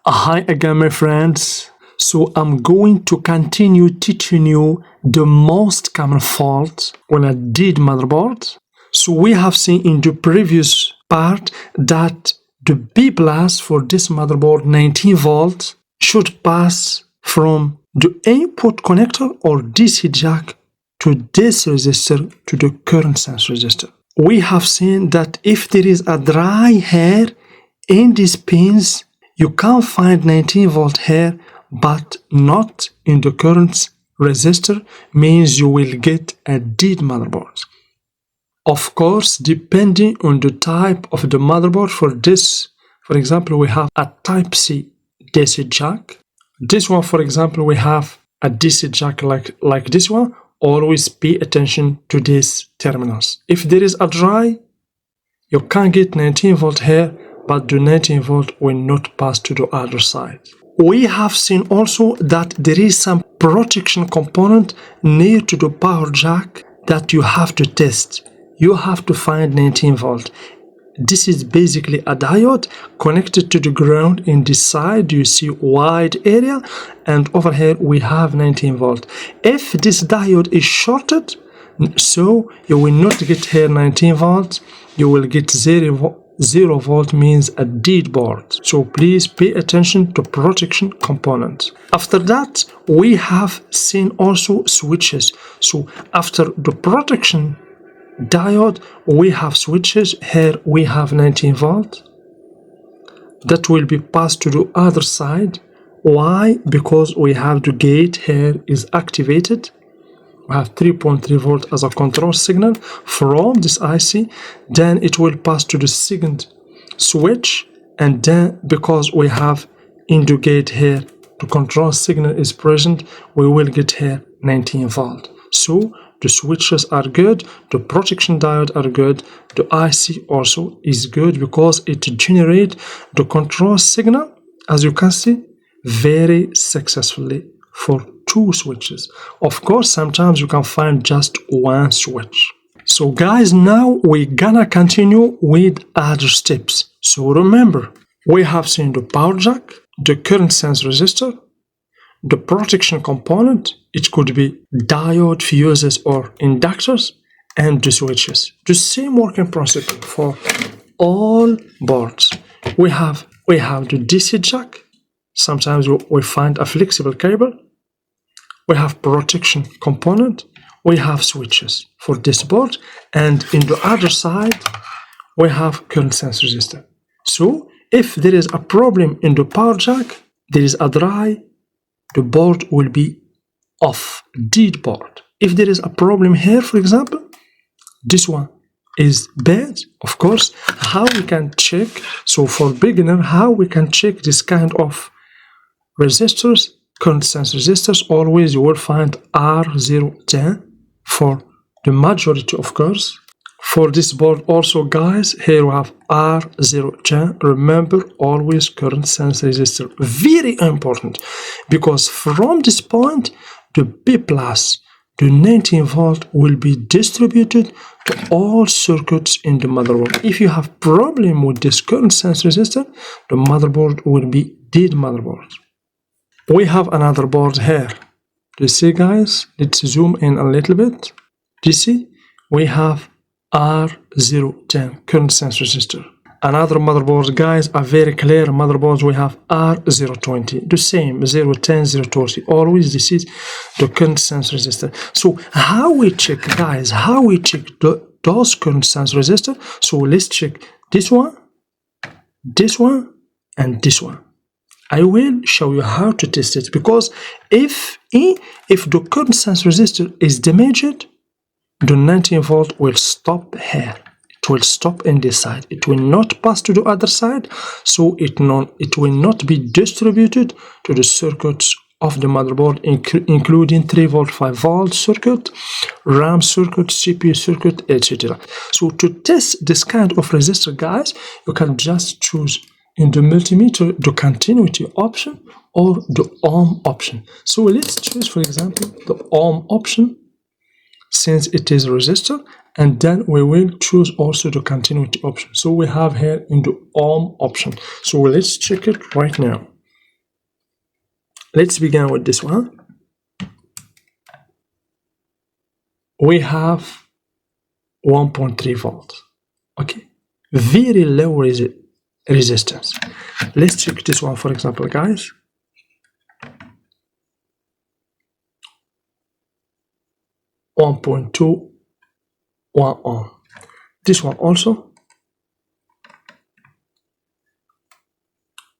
Hi again, my friends. So I'm going to continue teaching you the most common fault when I did motherboard. So we have seen in the previous part that the B plus for this motherboard 19 volt should pass from the input connector or DC jack to this resistor to the current sense resistor. We have seen that if there is a dry hair in these pins, you can find 19 volt here, but not in the current resistor, means you will get a dead motherboard. Of course, depending on the type of the motherboard, for this, for example, we have a Type C DC jack. This one, for example, we have a DC jack like this one. Always pay attention to these terminals. If there is a dry, you can get 19 volt here, but the 19 volt will not pass to the other side. We have seen also that there is some protection component near to the power jack that you have to test. You have to find 19 volt. This is basically a diode connected to the ground. In this side you see wide area, and over here we have 19 volt. If this diode is shorted, so you will not get here 19 volt, you will get 0 volt, means a dead board. So please pay attention to protection component. After that, we have seen also switches. So after the protection diode, we have switches. Here we have 19 volt that will be passed to the other side. Why? Because we have the gate here is activated. We have 3.3 volt as a control signal from this IC. Then it will pass to the second switch, and then because we have in the gate here the control signal is present, we will get here 19 volt. So the switches are good, the protection diode are good, the IC also is good because it generates the control signal, as you can see, very successfully for 2 switches. Of course, sometimes you can find just 1 switch. So guys, now we're gonna continue with other steps. So remember, we have seen the power jack, the current sense resistor, the protection component, it could be diode, fuses or inductors, and the switches. The same working principle for all boards. We have the DC jack. Sometimes we find a flexible cable. We have protection component. We have switches for this board, and in the other side we have current sense resistor. So if there is a problem in the power jack, there is a dry, the board will be off, dead board. If there is a problem here, for example, this one is bad. Of course, how we can check, so for beginner, how we can check this kind of resistors, current sense resistors, always you will find R010 for the majority, of course. For this board also, guys, here we have R010. Remember, always current sense resistor. Very important, because from this point, the B plus, the 19 volt will be distributed to all circuits in the motherboard. If you have problem with this current sense resistor, the motherboard will be dead motherboard. We have another board here. Do you see, guys? Let's zoom in a little bit. Do you see? We have R010 current sense resistor. Another motherboard, guys, a very clear motherboard, we have R020. The same, 010, 020. Always this is the current sense resistor. So how we check, guys, how we check those current sense resistor? So let's check this one, and this one. I will show you how to test it, because if the current sense resistor is damaged, the 19 volt will stop here. It will stop in this side. It will not pass to the other side, so it will not be distributed to the circuits of the motherboard, including 3 volt, 5 volt circuit, RAM circuit, CPU circuit, etc. So to test this kind of resistor, guys, you can just choose in the multimeter the continuity option or the ohm option. So let's choose, for example, the ohm option, since it is a resistor, and then we will choose also the continuity option. So we have here in the ohm option. So let's check it right now. let's begin with this one. We have 1.3 volts. Okay, very low resistance. Let's check this one, for example, guys. 1.2, 1 ohm. This one also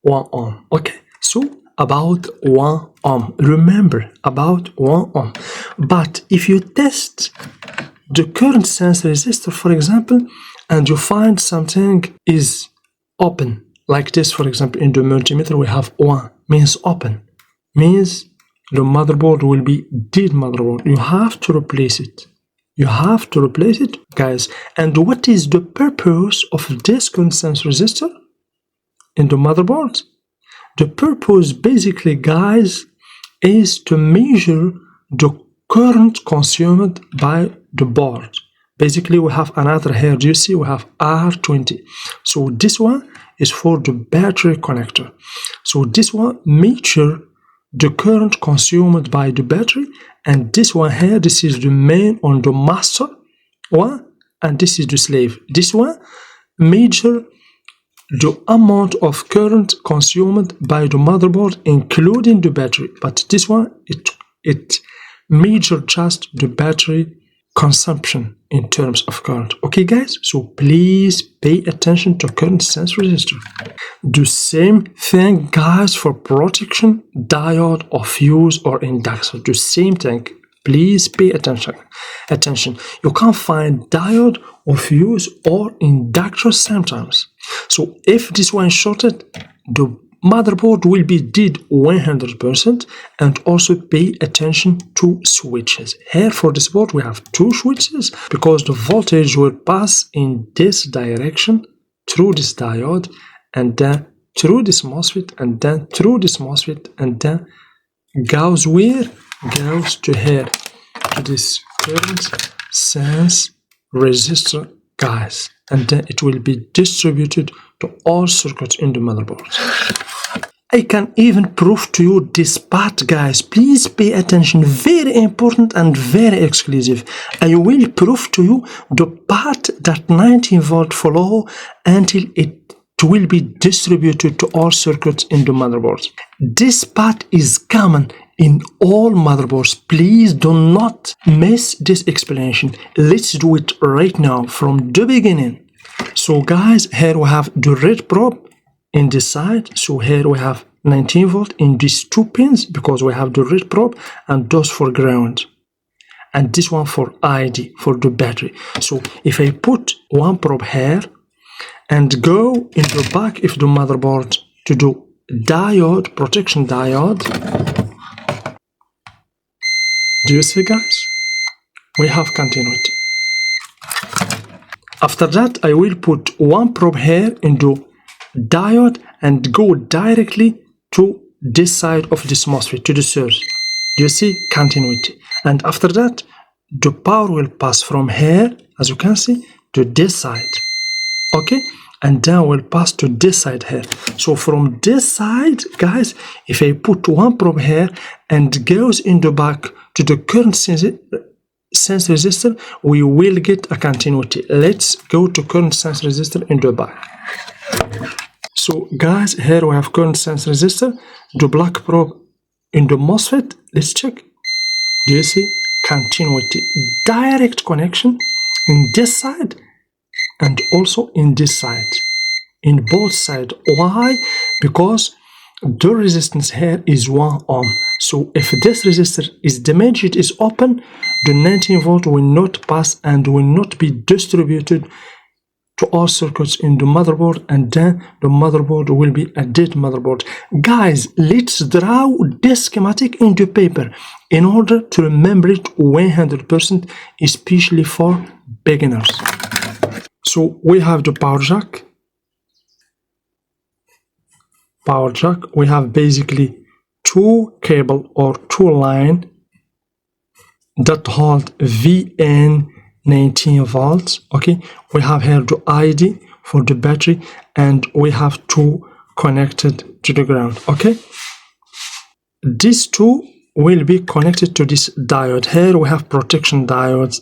1 ohm. Okay, so about 1 ohm. Remember, about 1 ohm. But if you test the current sense resistor, for example, and you find something is open, like this, for example, in the multimeter we have 1, means open, means the motherboard will be dead motherboard. You have to replace it. You have to replace it, guys. And what is the purpose of this current sense resistor in the motherboard? The purpose basically, guys, is to measure the current consumed by the board. Basically, we have another here. Do you see? We have R20. So this one is for the battery connector. So this one measure the current consumed by the battery, and this one here, this is the main on the master one, and this is the slave. This one measure the amount of current consumed by the motherboard, including the battery. But this one, it measure just the battery consumption in terms of current. Okay, guys, so please pay attention to current sense resistor. The same thing, guys, for protection diode or fuse or inductor. The same thing. Please pay attention. You can't find diode or fuse or inductor sometimes. So if this one is shorted, the motherboard will be dead 100%. And also pay attention to switches. Here for this board we have 2 switches because the voltage will pass in this direction through this diode, and then through this MOSFET, and then through this MOSFET, and then goes where? Goes to here, to this current sense resistor, guys, and then it will be distributed to all circuits in the motherboard. I can even prove to you this part, guys. Please pay attention. Very important and very exclusive. I will prove to you the part that 19 volt follow until it will be distributed to all circuits in the motherboard. This part is common in all motherboards. Please do not miss this explanation. Let's do it right now from the beginning. So guys, here we have the red probe in this side. So here we have 19 volt in these 2 pins because we have the red probe, and those for ground, and this one for ID, for the battery. So if I put one probe here and go in the back of the motherboard to do diode, protection diode, do you see, guys? We have continuity. After that, I will put one probe here into diode and go directly to this side of this MOSFET, to the source. You see, continuity. And after that, the power will pass from here, as you can see, to this side. Okay? And then will pass to this side here. So from this side, guys, if I put one probe here and goes in the back to the current sense resistor, we will get a continuity. Let's go to current sense resistor in the back. So guys, here we have current sense resistor, the black probe in the MOSFET. Let's check. Do you see? Continuity. Direct connection in this side and also in this side. In both sides. Why? Because the resistance here is 1 ohm. So if this resistor is damaged, it is open, the 19 volt will not pass and will not be distributed to all circuits in the motherboard, and then the motherboard will be a dead motherboard. Guys, let's draw this schematic in the paper in order to remember it 100%, especially for beginners. So we have the power jack. We have basically 2 cable or 2 line that hold VN 19 volts. Okay, we have here the ID for the battery, and we have 2 connected to the ground. Okay, these two will be connected to this diode. Here we have protection diodes.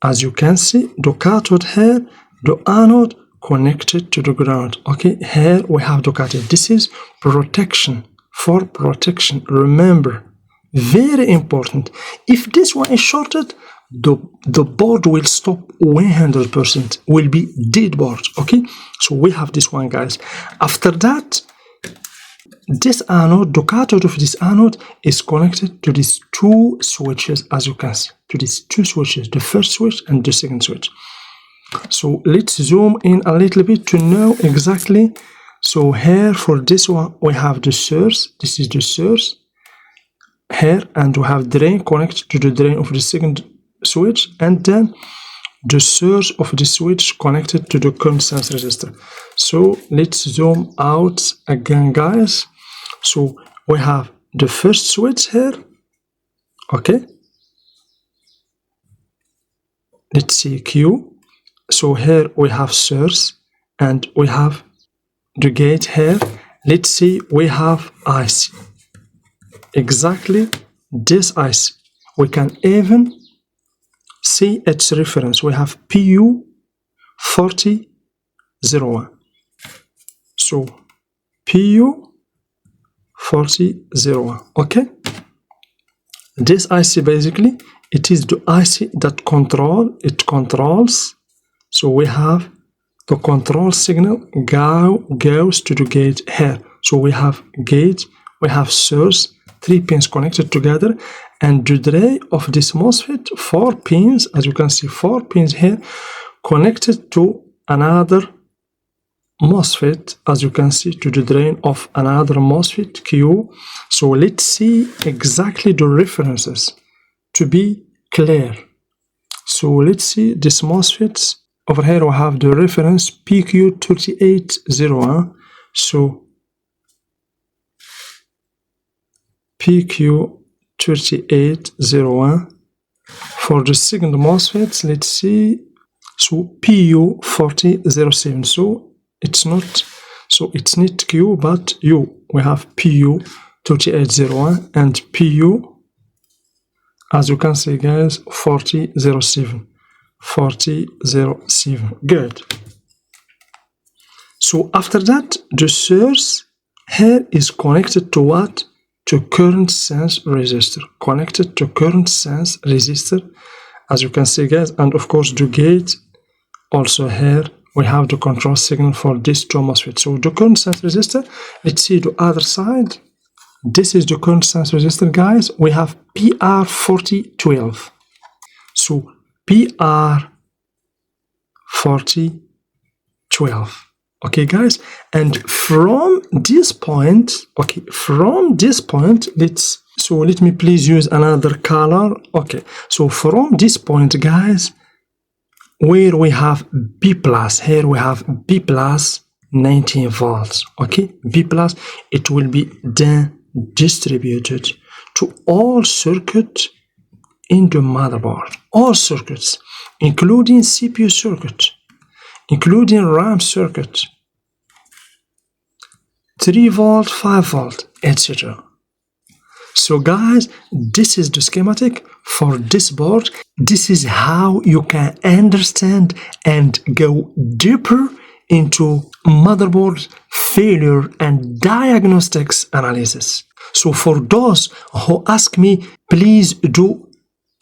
As you can see, the cathode here, the anode connected to the ground. Okay, here we have the cathode. This is protection, for protection. Remember, very important. If this one is shorted, the board will stop 100%, will be dead board. Okay, so we have this one, guys. After that, this anode, the cathode of this anode is connected to these two switches, as you can see, to these two switches, the first switch and the second switch. So let's zoom in a little bit to know exactly. So here for this one, we have the source. This is the source here, and we have drain connected to the drain of the second switch, and then the source of the switch connected to the current sense resistor. So let's zoom out again, guys. So we have the first switch here. Okay, let's see Q. So here we have source and we have the gate here. Let's see, we have IC, exactly this IC. We can even see its reference. We have PU 4001. So PU 4001. Okay, this IC basically, it is the IC that controls. So we have the control signal goes to the gate here. So we have gate, we have source, 3 pins connected together, and the drain of this MOSFET, 4 pins, as you can see, 4 pins here, connected to another MOSFET, as you can see, to the drain of another MOSFET, Q. So let's see exactly the references to be clear. So let's see this MOSFETs. Over here we have the reference PQ3801. So PQ3801. For the second MOSFET, let's see. So PU4007. So it's not Q but U. We have PU3801 and PU, as you can see, guys, 4007. 4007. Good. So after that, the source here is connected to what? To current sense resistor. Connected to current sense resistor, as you can see, guys, and of course the gate. Also here we have the control signal for this two MOSFET. So the current sense resistor, let's see the other side. This is the current sense resistor, guys. We have PR4012. So PR4012. Okay, guys, and from this point, let me please use another color. Okay, so from this point, guys, where we have B plus, here we have B plus 19 volts. Okay, B plus, it will be then distributed to all circuits in the motherboard, all circuits, including CPU circuit, including RAM circuit, 3 volt, 5 volt, etc. So guys, this is the schematic for this board. This is how you can understand and go deeper into motherboard failure and diagnostics analysis. So for those who ask me, please do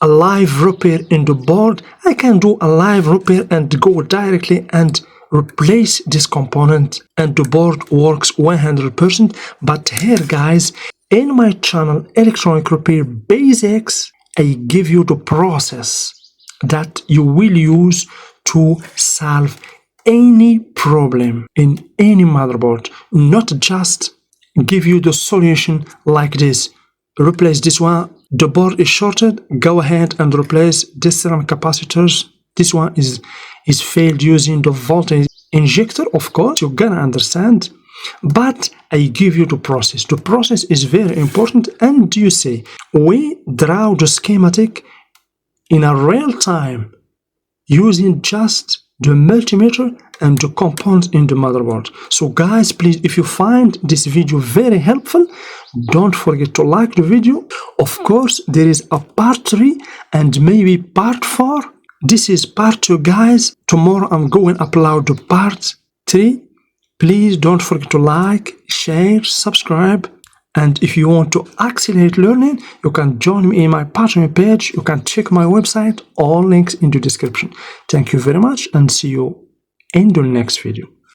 a live repair in the board, I can do a live repair and go directly and replace this component and the board works 100%. But here, guys, in my channel Electronic Repair Basics, I give you the process that you will use to solve any problem in any motherboard, not just give you the solution like this. Replace this one, the board is shorted, go ahead and replace this ceramic capacitors. This one is failed using the voltage injector, of course, you're gonna understand. But I give you the process. The process is very important, and you see, we draw the schematic in a real time using just the multimeter, and the components in the motherboard. So guys, please, if you find this video very helpful, don't forget to like the video. Of course, there is a part 3 and maybe part 4. This is part 2, guys. Tomorrow I'm going to upload the part 3. Please don't forget to like, share, subscribe. And if you want to accelerate learning, you can join me in my Patreon page. You can check my website. All links in the description. Thank you very much and see you in the next video.